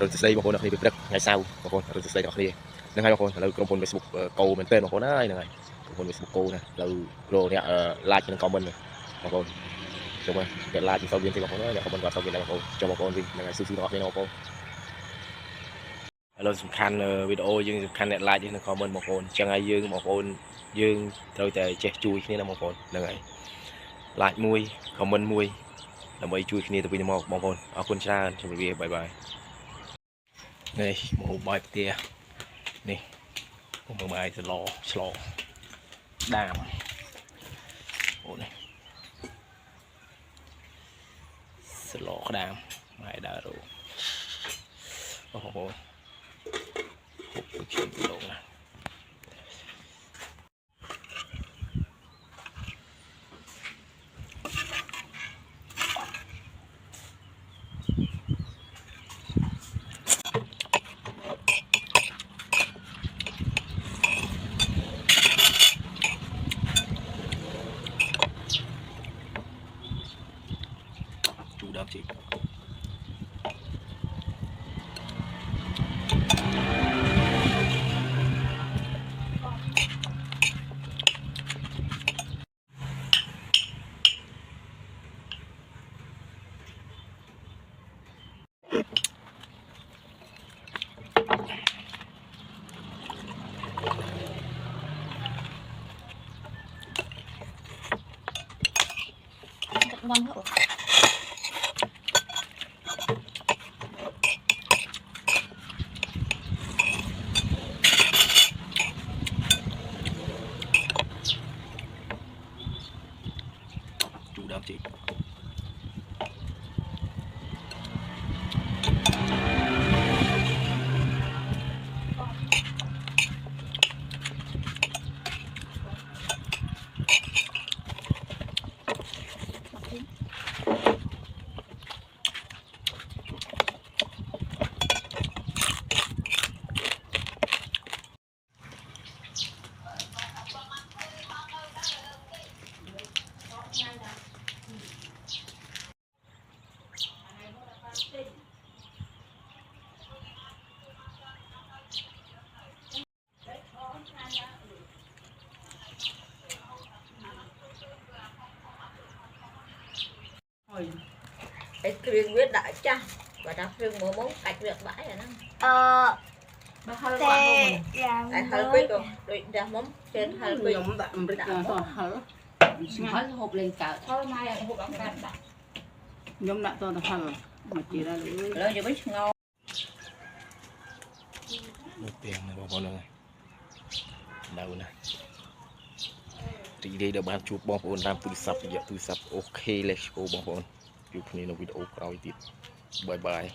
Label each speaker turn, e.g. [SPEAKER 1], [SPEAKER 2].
[SPEAKER 1] rồi từ đây một con là khi bị ngày sau một con rồi từ đây là nên hai con là con Facebook câu mình tên một con này này con Facebook câu này rồi nè like trên comment này một con chụp này để like sau viên thì một con nữa để comment vào sau viên này một con cho một con viên này xíu đó bên một con rồi sủng khăn video dương sủng khăn để like trên comment một con chẳng ai dương một con dương rồi để che chui như là một con này like mui comment mui là mấy chui kia từ bên một con ở con cha cho bye bye này một bài tia này một bài slow đàm này slow đàm bài đã rồi hộp chuyện lộn này đam chị
[SPEAKER 2] ngon hả?
[SPEAKER 1] chủ đam chị
[SPEAKER 3] cái riêng biết đại cha và đặc riêng một món cạch việc bãi rồi đó mà hơi quá không mình hơi biết rồi đôi ra món trên hơi biết
[SPEAKER 2] nhóm bạn bịch hơi hộp lên cả thôi mai hộp ăn cạn đã
[SPEAKER 4] nhóm đã to hở mà chỉ là
[SPEAKER 2] rồi giờ biết ngon
[SPEAKER 1] một tiền này bọn con này đâu này thì đây là ban chụp bọn con làm từ sập ok let's go bọn con chụp này là video quay tiếp bye bye